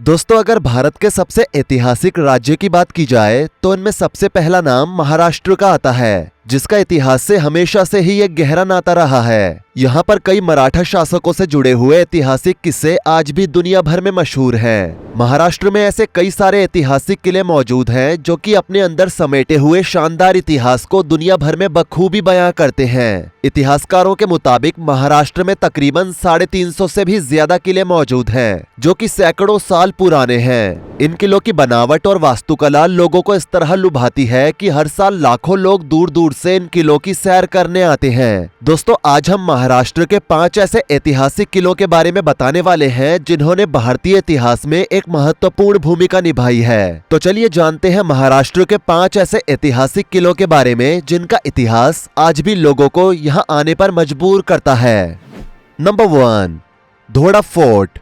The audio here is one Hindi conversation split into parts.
दोस्तों, अगर भारत के सबसे ऐतिहासिक राज्य की बात की जाए तो इनमें सबसे पहला नाम महाराष्ट्र का आता है, जिसका इतिहास से हमेशा से ही एक गहरा नाता रहा है। यहाँ पर कई मराठा शासकों से जुड़े हुए ऐतिहासिक किस्से आज भी दुनिया भर में मशहूर हैं। महाराष्ट्र में ऐसे कई सारे ऐतिहासिक किले मौजूद हैं जो कि अपने अंदर समेटे हुए शानदार इतिहास को दुनिया भर में बखूबी बयां करते हैं। इतिहासकारों के मुताबिक महाराष्ट्र में तकरीबन 350 से भी ज्यादा किले मौजूद हैं, जो कि सैकड़ों साल पुराने हैं। इन किलों की बनावट और वास्तुकला लोगों को इस तरह लुभाती है कि हर साल लाखों लोग दूर दूर से इन किलों की सैर करने आते हैं। दोस्तों, आज हम महाराष्ट्र के 5 ऐसे ऐतिहासिक किलों के बारे में बताने वाले हैं जिन्होंने भारतीय इतिहास में एक महत्वपूर्ण भूमिका निभाई है। तो चलिए जानते हैं महाराष्ट्र के 5 ऐसे ऐतिहासिक किलों के बारे में जिनका इतिहास आज भी लोगों को यहाँ आने पर मजबूर करता है। Number 1, Dhodap fort.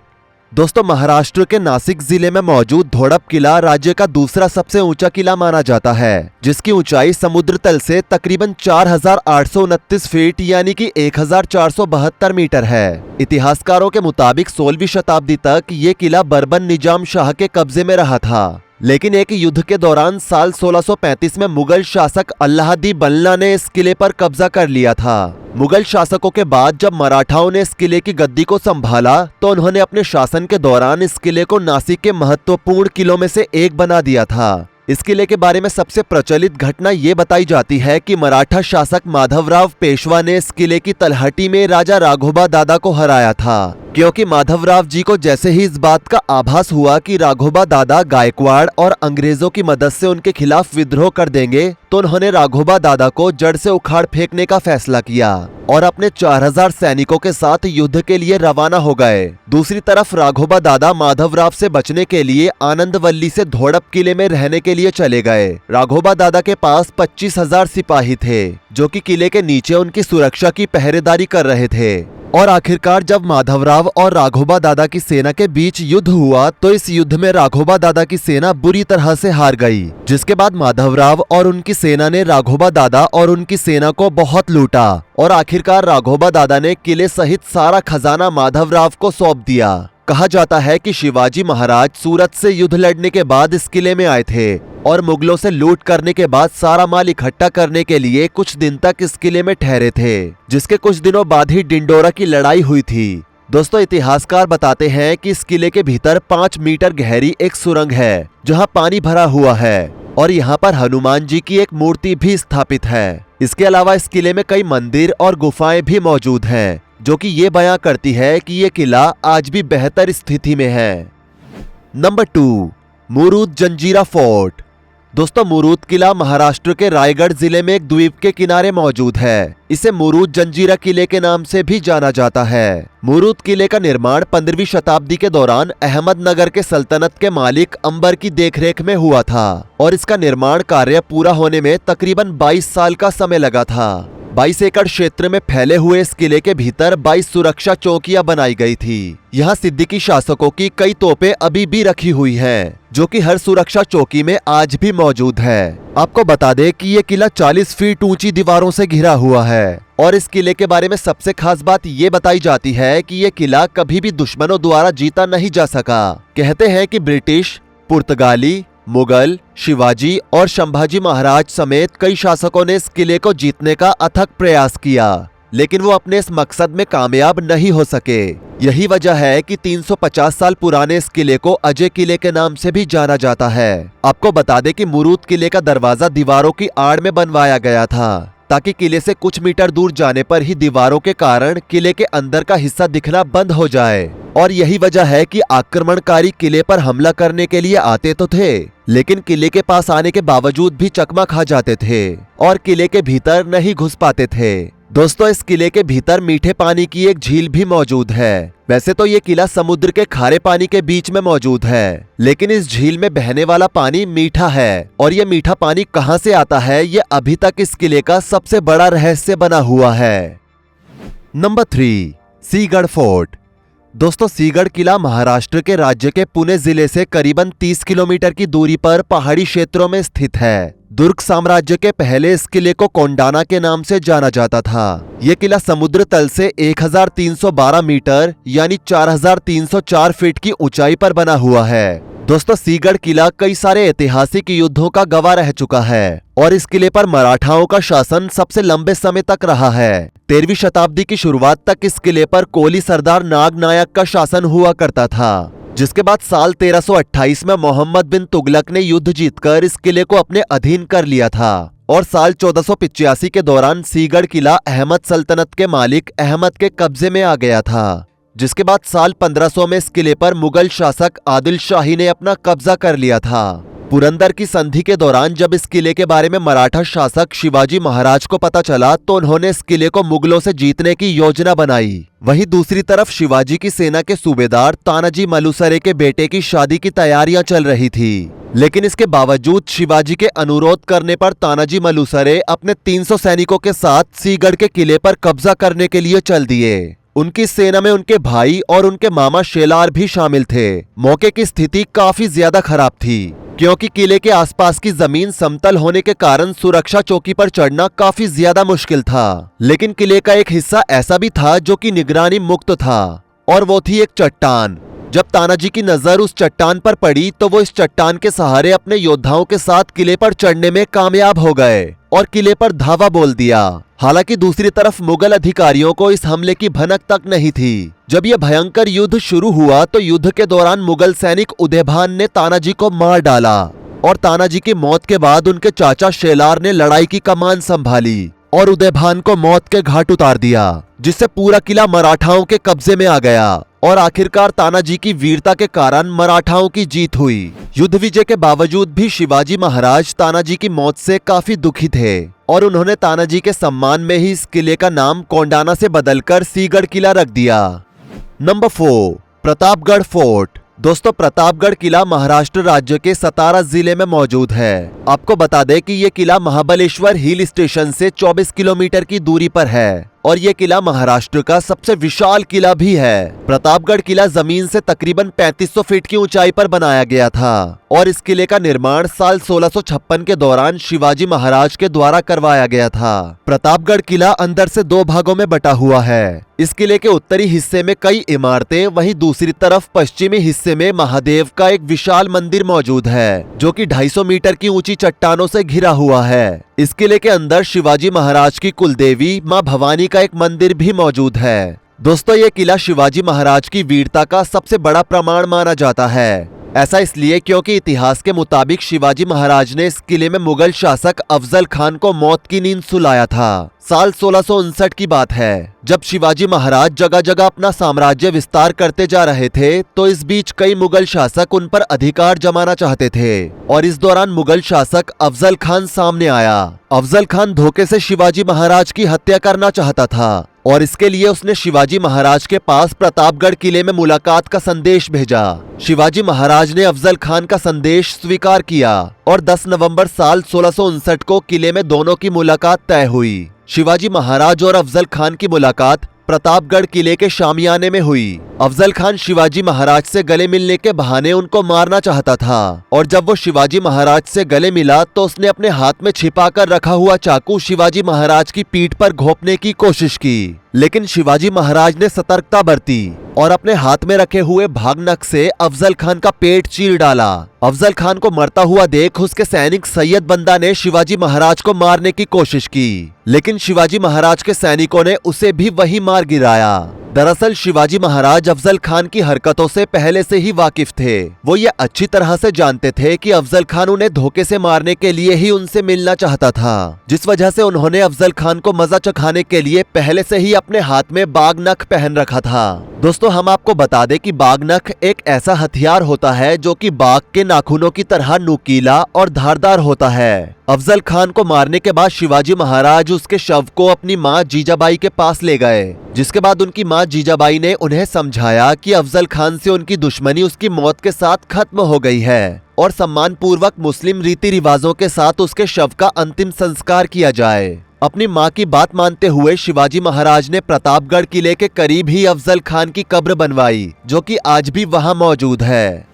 दोस्तों, महाराष्ट्र के नासिक जिले में मौजूद धोड़प किला राज्य का दूसरा सबसे ऊंचा किला माना जाता है, जिसकी ऊंचाई समुद्र तल से तकरीबन 4829 फीट यानी कि 1472 मीटर है। इतिहासकारों के मुताबिक 16वीं शताब्दी तक ये किला बर्बन निजाम शाह के कब्जे में रहा था, लेकिन एक युद्ध के दौरान साल 1635 में मुगल शासक अल्लाहदी बल्ला ने इस किले पर कब्जा कर लिया था। मुगल शासकों के बाद जब मराठाओं ने इस किले की गद्दी को संभाला तो उन्होंने अपने शासन के दौरान इस किले को नासिक के महत्वपूर्ण किलों में से एक बना दिया था। इस किले के बारे में सबसे प्रचलित घटना ये बताई जाती है कि मराठा शासक माधवराव पेशवा ने इस किले की तलहटी में राजा राघोबा दादा को हराया था, क्योंकि माधवराव जी को जैसे ही इस बात का आभास हुआ कि राघोबा दादा गायकवाड़ और अंग्रेजों की मदद से उनके खिलाफ विद्रोह कर देंगे, तो उन्होंने राघोबा दादा को जड़ से उखाड़ फेंकने का फैसला किया और अपने 4000 सैनिकों के साथ युद्ध के लिए रवाना हो गए। दूसरी तरफ राघोबा दादा माधवराव से बचने के लिए आनंदवल्ली से धोड़प किले में रहने के लिए चले गए। राघोबा दादा के पास 25,000 सिपाही थे, जो कि किले के नीचे उनकी सुरक्षा की पहरेदारी कर रहे थे। और आखिरकार जब माधवराव और राघोबा दादा की सेना के बीच युद्ध हुआ तो इस युद्ध में राघोबा दादा की सेना बुरी तरह से हार गई, जिसके बाद माधवराव और उनकी सेना ने राघोबा दादा और उनकी सेना को बहुत लूटा और आखिरकार राघोबा दादा ने किले सहित सारा खजाना माधवराव को सौंप दिया। कहा जाता है कि शिवाजी महाराज सूरत से युद्ध लड़ने के बाद इस किले में आए थे और मुगलों से लूट करने के बाद सारा माल इकट्ठा करने के लिए कुछ दिन तक इस किले में ठहरे थे, जिसके कुछ दिनों बाद ही डिंडोरा की लड़ाई हुई थी। दोस्तों, इतिहासकार बताते हैं कि इस किले के भीतर 5 मीटर गहरी एक सुरंग है जहां पानी भरा हुआ है और यहाँ पर हनुमान जी की एक मूर्ति भी स्थापित है। इसके अलावा इस किले में कई मंदिर और गुफाएं भी मौजूद हैं, जो कि ये बयां करती है कि ये किला आज भी बेहतर स्थिति में है। नंबर 2, मुरुड जंजीरा फोर्ट। दोस्तों, मुरुड किला महाराष्ट्र के रायगढ़ जिले में एक द्वीप के किनारे मौजूद है। इसे मुरुड जंजीरा किले के नाम से भी जाना जाता है। मुरुड किले का निर्माण 15वीं शताब्दी के दौरान अहमदनगर के सल्तनत के मालिक अंबर की देखरेख में हुआ था और इसका निर्माण कार्य पूरा होने में तकरीबन 22 साल का समय लगा था। 22 एकड़ क्षेत्र में फैले हुए इस किले के भीतर 22 सुरक्षा चौकियां बनाई गई थी। यहाँ सिद्दीकी शासकों की कई तोपें अभी भी रखी हुई हैं, जो कि हर सुरक्षा चौकी में आज भी मौजूद है। आपको बता दें कि ये किला 40 फीट ऊंची दीवारों से घिरा हुआ है और इस किले के बारे में सबसे खास बात ये बताई जाती है कि ये किला कभी भी दुश्मनों द्वारा जीता नहीं जा सका। कहते हैं कि ब्रिटिश, पुर्तगाली, मुगल, शिवाजी और संभाजी महाराज समेत कई शासकों ने इस किले को जीतने का अथक प्रयास किया, लेकिन वो अपने इस मकसद में कामयाब नहीं हो सके। यही वजह है कि 350 साल पुराने इस किले को अजय किले के नाम से भी जाना जाता है। आपको बता दें कि मुरुड किले का दरवाजा दीवारों की आड़ में बनवाया गया था, ताकि किले से कुछ मीटर दूर जाने पर ही दीवारों के कारण किले के अंदर का हिस्सा दिखना बंद हो जाए। और यही वजह है कि आक्रमणकारी किले पर हमला करने के लिए आते तो थे, लेकिन किले के पास आने के बावजूद भी चकमा खा जाते थे और किले के भीतर नहीं घुस पाते थे। दोस्तों, इस किले के भीतर मीठे पानी की एक झील भी मौजूद है। वैसे तो ये किला समुद्र के खारे पानी के बीच में मौजूद है, लेकिन इस झील में बहने वाला पानी मीठा है और ये मीठा पानी कहां से आता है, ये अभी तक इस किले का सबसे बड़ा रहस्य बना हुआ है। Number 3, Sinhagad fort. दोस्तों सीगढ़ किला महाराष्ट्र के राज्य के पुणे जिले से करीबन 30 किलोमीटर की दूरी पर पहाड़ी क्षेत्रों में स्थित है। दुर्ग साम्राज्य के पहले इस किले को कोंडाना के नाम से जाना जाता था। ये किला समुद्र तल से 1312 मीटर यानी 4304 फीट की ऊंचाई पर बना हुआ है। दोस्तों सीगढ़ किला कई सारे ऐतिहासिक युद्धों का गवाह रह चुका है और इस किले पर मराठाओं का शासन सबसे लंबे समय तक रहा है। 13वीं शताब्दी की शुरुआत तक इस किले पर कोली सरदार नाग नायक का शासन हुआ करता था, जिसके बाद साल 1328 में मोहम्मद बिन तुगलक ने युद्ध जीतकर इस किले को अपने अधीन कर लिया था और साल 1485 के दौरान सीगढ़ किला अहमद सल्तनत के मालिक अहमद के कब्जे में आ गया था, जिसके बाद साल 1500 में इस किले पर मुगल शासक आदिल शाही ने अपना कब्जा कर लिया था। पुरंदर की संधि के दौरान जब इस किले के बारे में मराठा शासक शिवाजी महाराज को पता चला तो उन्होंने इस किले को मुगलों से जीतने की योजना बनाई। वहीं दूसरी तरफ शिवाजी की सेना के सूबेदार तानाजी मालुसरे के बेटे की शादी की तैयारियां चल रही थी, लेकिन इसके बावजूद शिवाजी के अनुरोध करने पर तानाजी मालुसरे अपने 300 सैनिकों के साथ सीगढ़ के किले पर कब्जा करने के लिए चल दिए। उनकी सेना में उनके भाई और उनके मामा शेलार भी शामिल थे। मौके की स्थिति काफी ज्यादा खराब थी, क्योंकि किले के आसपास की जमीन समतल होने के कारण सुरक्षा चौकी पर चढ़ना काफी ज्यादा मुश्किल था। लेकिन किले का एक हिस्सा ऐसा भी था जो कि निगरानी मुक्त था, और वो थी एक चट्टान। जब तानाजी की नजर उस चट्टान पर पड़ी तो वो इस चट्टान के सहारे अपने योद्धाओं के साथ किले पर चढ़ने में कामयाब हो गए और किले पर धावा बोल दिया। हालांकि दूसरी तरफ मुगल अधिकारियों को इस हमले की भनक तक नहीं थी। जब यह भयंकर युद्ध शुरू हुआ तो युद्ध के दौरान मुगल सैनिक उदयभान ने तानाजी को मार डाला और तानाजी की मौत के बाद उनके चाचा शेलार ने लड़ाई की कमान संभाली और उदयभान को मौत के घाट उतार दिया, जिससे पूरा किला मराठाओं के कब्जे में आ गया और आखिरकार तानाजी की वीरता के कारण मराठाओं की जीत हुई। युद्ध विजय के बावजूद भी शिवाजी महाराज तानाजी की मौत से काफी दुखी थे और उन्होंने तानाजी के सम्मान में ही इस किले का नाम कोंडाना से बदलकर सीगढ़ किला रख दिया। Number 4, Pratapgarh fort. दोस्तों प्रतापगढ़ किला महाराष्ट्र राज्य के सतारा जिले में मौजूद है। आपको बता दें कि ये किला महाबलेश्वर हिल स्टेशन से 24 किलोमीटर की दूरी पर है और ये किला महाराष्ट्र का सबसे विशाल किला भी है। प्रतापगढ़ किला जमीन से तकरीबन 3500 फीट की ऊंचाई पर बनाया गया था और इस किले का निर्माण साल 1656 के दौरान शिवाजी महाराज के द्वारा करवाया गया था। प्रतापगढ़ किला अंदर से 2 भागों में बटा हुआ है। इस किले के उत्तरी हिस्से में कई इमारतें, वहीं दूसरी तरफ पश्चिमी हिस्से में महादेव का एक विशाल मंदिर मौजूद है, जो कि 250 मीटर की ऊंची चट्टानों से घिरा हुआ है। इस किले के अंदर शिवाजी महाराज की कुलदेवी मां भवानी का एक मंदिर भी मौजूद है। दोस्तों ये किला शिवाजी महाराज की वीरता का सबसे बड़ा प्रमाण माना जाता है। ऐसा इसलिए क्योंकि इतिहास के मुताबिक शिवाजी महाराज ने इस किले में मुगल शासक अफजल खान को मौत की नींद सुलाया था। साल 1659 की बात है, जब शिवाजी महाराज जगह जगह अपना साम्राज्य विस्तार करते जा रहे थे तो इस बीच कई मुगल शासक उन पर अधिकार जमाना चाहते थे और इस दौरान मुगल शासक अफजल खान सामने आया। अफजल खान धोखे से शिवाजी महाराज की हत्या करना चाहता था और इसके लिए उसने शिवाजी महाराज के पास प्रतापगढ़ किले में मुलाकात का संदेश भेजा। शिवाजी महाराज ने अफजल खान का संदेश स्वीकार किया और 10 नवंबर साल 1659 को किले में दोनों की मुलाकात तय हुई। शिवाजी महाराज और अफजल खान की मुलाकात प्रतापगढ़ किले के शामियाने में हुई। अफजल खान शिवाजी महाराज से गले मिलने के बहाने उनको मारना चाहता था और जब वो शिवाजी महाराज से गले मिला तो उसने अपने हाथ में छिपाकर रखा हुआ चाकू शिवाजी महाराज की पीठ पर घोंपने की कोशिश की, लेकिन शिवाजी महाराज ने सतर्कता बरती और अपने हाथ में रखे हुए भागनख से अफजल खान का पेट चीर डाला। अफजल खान को मरता हुआ देख उसके सैनिक सैयद बंदा ने शिवाजी महाराज को मारने की कोशिश की, लेकिन शिवाजी महाराज के सैनिकों ने उसे भी वही मार गिराया। दरअसल शिवाजी महाराज अफजल खान की हरकतों से पहले से ही वाकिफ थे। वो ये अच्छी तरह से जानते थे कि अफजल खान उन्हें धोखे से मारने के लिए ही उनसे मिलना चाहता था, जिस वजह से उन्होंने अफजल खान को मजा चखाने के लिए पहले से ही अपने हाथ में बागनख पहन रखा था। दोस्तों हम आपको बता दें कि बागनख एक ऐसा हथियार होता है जो कि बाघ के नाखूनों की तरह नुकीला और धारदार होता है। अफजल खान को मारने के बाद शिवाजी महाराज उसके शव को अपनी मां जीजाबाई के पास ले गए, जिसके बाद उनकी मां जीजाबाई ने उन्हें समझाया कि अफजल खान से उनकी दुश्मनी उसकी मौत के साथ खत्म हो गई है और सम्मान पूर्वक मुस्लिम रीति रिवाजों के साथ उसके शव का अंतिम संस्कार किया जाए। अपनी मां की बात मानते हुए शिवाजी महाराज ने प्रतापगढ़ किले के करीब ही अफजल खान की कब्र बनवाई, जो कि आज भी वहां मौजूद है।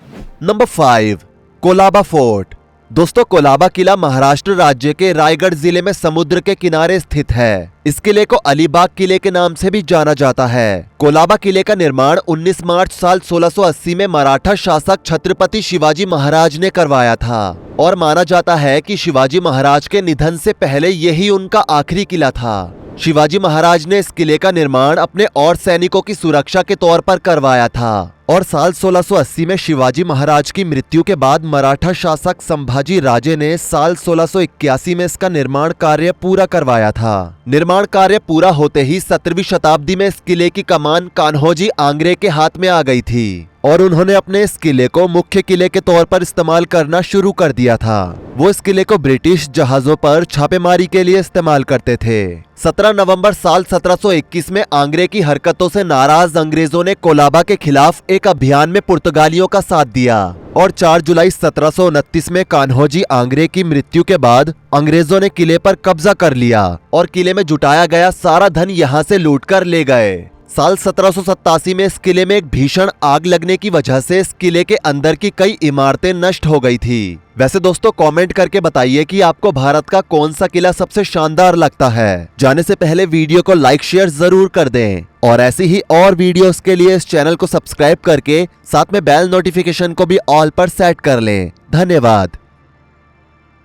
Number 5, Colaba fort. दोस्तों, कोलाबा किला महाराष्ट्र राज्य के रायगढ़ जिले में समुद्र के किनारे स्थित है। इस किले को अलीबाग किले के नाम से भी जाना जाता है। कोलाबा किले का निर्माण 19 मार्च साल 1680 में मराठा शासक छत्रपति शिवाजी महाराज ने करवाया था और माना जाता है कि शिवाजी महाराज के निधन से पहले यही उनका आखिरी किला था। शिवाजी महाराज ने इस किले का निर्माण अपने और सैनिकों की सुरक्षा के तौर पर करवाया था और साल 1680 में शिवाजी महाराज की मृत्यु के बाद मराठा शासक संभाजी राजे ने साल 1681 में इसका निर्माण कार्य पूरा करवाया था। निर्माण कार्य पूरा होते ही 17वीं शताब्दी में इस किले की कमान कान्होजी आंग्रे के हाथ में आ गई थी और उन्होंने अपने इस किले को मुख्य किले के तौर पर इस्तेमाल करना शुरू कर दिया था। वो इस किले को ब्रिटिश जहाजों पर छापेमारी के लिए इस्तेमाल करते थे। 17 नवंबर साल 1721 में आंग्रे की हरकतों से नाराज अंग्रेजों ने कोलाबा के खिलाफ एक अभियान में पुर्तगालियों का साथ दिया और 4 जुलाई 1729 में कान्होजी आंग्रे की मृत्यु के बाद अंग्रेजों ने किले पर कब्जा कर लिया और किले में जुटाया गया सारा धन यहाँ से लूटकर ले गए। साल 1787 में इस किले में एक भीषण आग लगने की वजह से इस किले के अंदर की कई इमारतें नष्ट हो गई थी। वैसे दोस्तों, कमेंट करके बताइए कि आपको भारत का कौन सा किला सबसे शानदार लगता है। जाने से पहले वीडियो को लाइक शेयर जरूर कर दें और ऐसी ही और वीडियोस के लिए इस चैनल को सब्सक्राइब करके साथ में बेल नोटिफिकेशन को भी ऑल पर सेट कर लें। धन्यवाद।